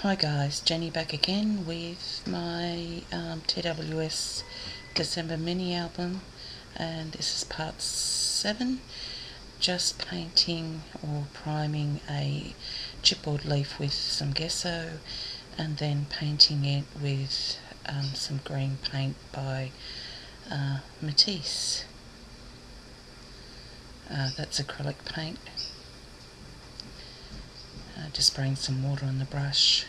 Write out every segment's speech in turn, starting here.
Hi guys, Jenny back again with my TWS December mini album, and this is part 7, just painting or priming a chipboard leaf with some gesso and then painting it with some green paint by Matisse. That's acrylic paint. Just spraying some water on the brush,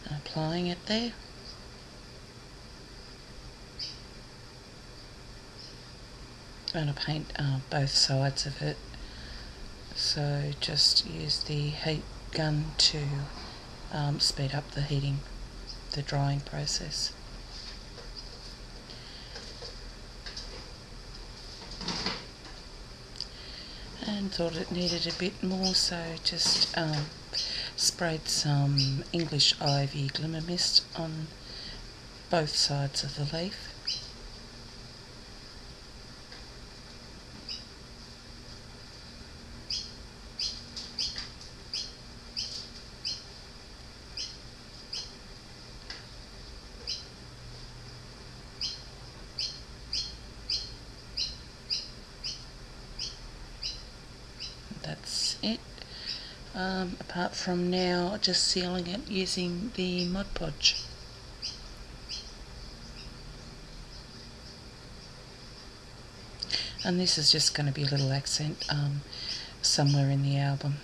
applying it there. I'm going to paint both sides of it, so just use the heat gun to speed up the heating, the drying process. And thought it needed a bit more, so just sprayed some English Ivy Glimmer Mist on both sides of the leaf. That's it. Apart from now, just sealing it using the Mod Podge. And this is just going to be a little accent somewhere in the album.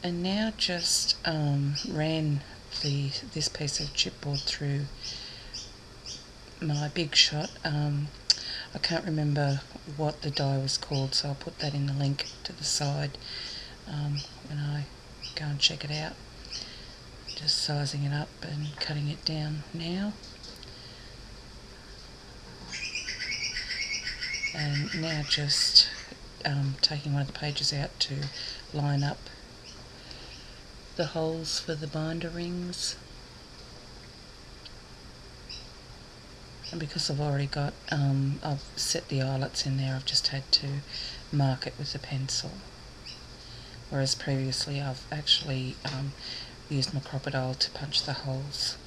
And now just ran this piece of chipboard through my Big Shot. I can't remember what the die was called, so I'll put that in the link to the side when I go and check it out. Just sizing it up and cutting it down now. And now just taking one of the pages out to line up the holes for the binder rings. And because I've already got, I've set the eyelets in there, I've just had to mark it with a pencil. Whereas previously I've actually used my crocodile to punch the holes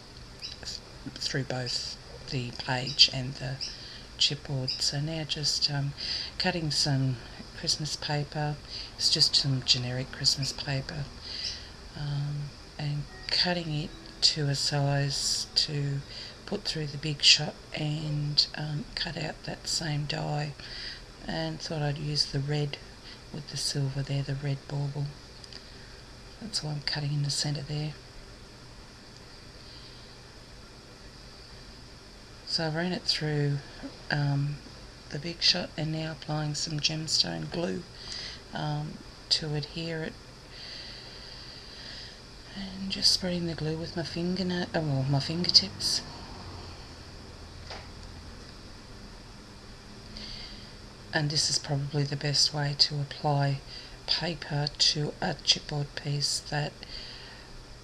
through both the page and the chipboard. So now just cutting some Christmas paper. It's just some generic Christmas paper, and cutting it to a size to put through the Big Shot and cut out that same die, and thought I'd use the red with the silver there, the red bauble. That's why I'm cutting in the centre there. So I ran it through the Big Shot and now applying some gemstone glue to adhere it, and just spreading the glue with my my fingertips. And this is probably the best way to apply paper to a chipboard piece that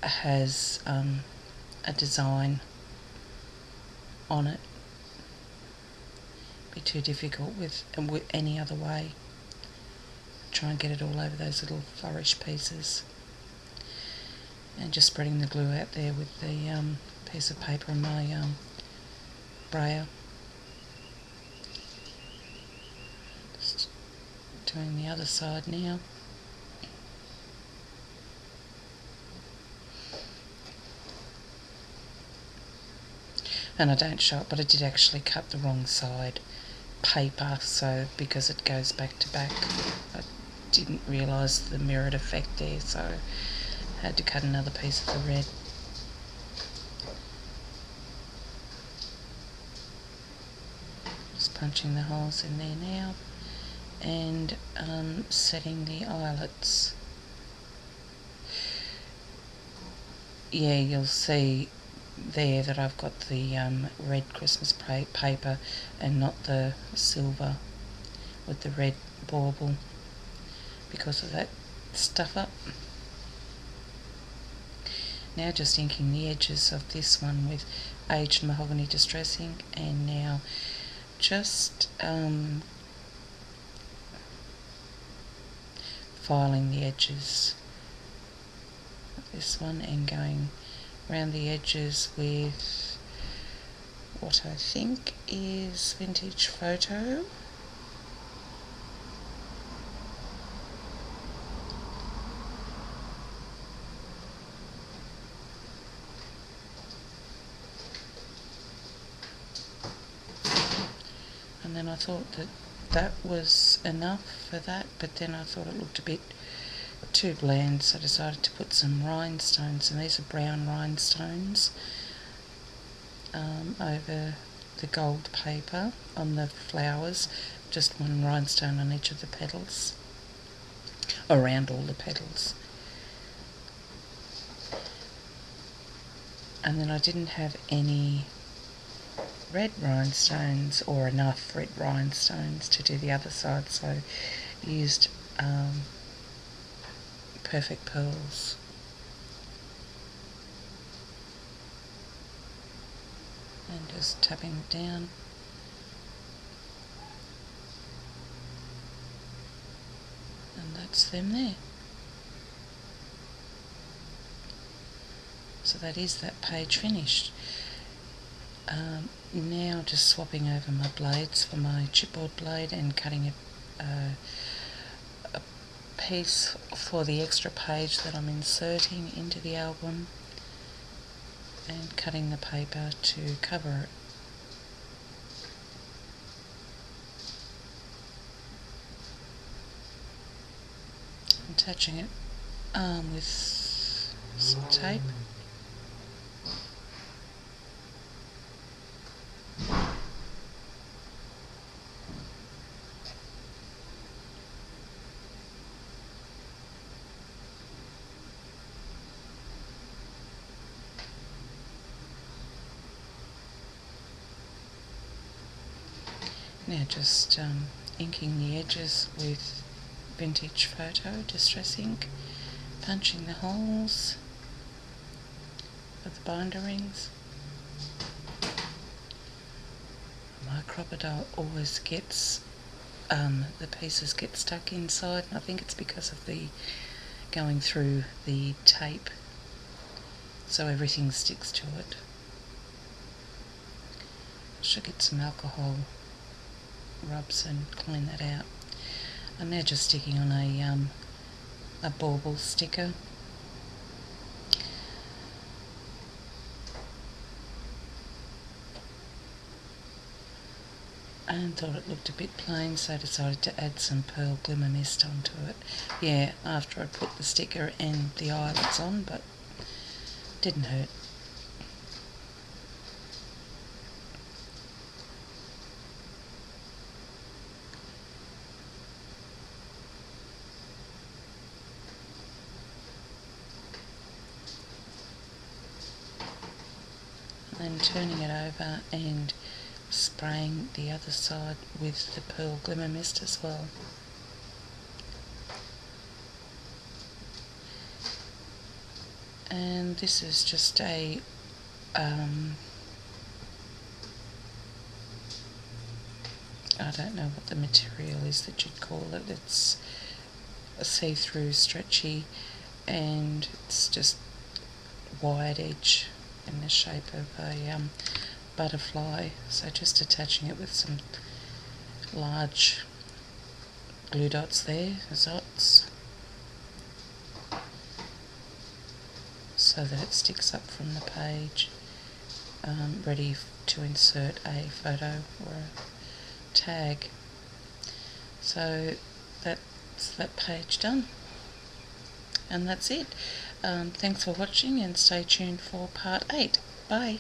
has a design on it. Be too difficult with any other way. Try and get it all over those little flourish pieces. And just spreading the glue out there with the piece of paper and my brayer. Doing the other side now. And I don't show it, but I did actually cut the wrong side paper, so because it goes back to back, I didn't realise the mirrored effect there, so I had to cut another piece of the red. Just punching the holes in there now, and setting the eyelets. Yeah, you'll see there that I've got the red Christmas paper and not the silver with the red bauble because of that stuff up. Now just inking the edges of this one with aged mahogany distress ink, and now just filing the edges of this one and going around the edges with what I think is Vintage Photo. And then I thought that that was enough for that, but then I thought it looked a bit too bland, so I decided to put some rhinestones, and these are brown rhinestones, over the gold paper on the flowers, just one rhinestone on each of the petals, around all the petals. And then I didn't have any red rhinestones, or enough red rhinestones to do the other side, so I used Perfect Pearls. And just tapping it down. And that's them there. So that is that page finished. Now just swapping over my blades for my chipboard blade and cutting a piece for the extra page that I'm inserting into the album, and cutting the paper to cover it. Attaching it with some tape. Now just inking the edges with Vintage Photo Distress ink, punching the holes of the binder rings. My crocodile always gets, the pieces get stuck inside, and I think it's because of the going through the tape, so everything sticks to it. I should get some alcohol rubs and clean that out. I'm now just sticking on a bauble sticker. And thought it looked a bit plain, so I decided to add some pearl glimmer mist onto it. Yeah, after I put the sticker and the eyelets on, but didn't hurt. Then turning it over and spraying the other side with the pearl glimmer mist as well. And this is just a I don't know what the material is that you'd call it. It's a see-through, stretchy, and it's just wide edge in the shape of a butterfly, so just attaching it with some large glue dots there, zots, so that it sticks up from the page, ready to insert a photo or a tag. So that's that page done, and that's it. Thanks for watching, and stay tuned for part 8. Bye.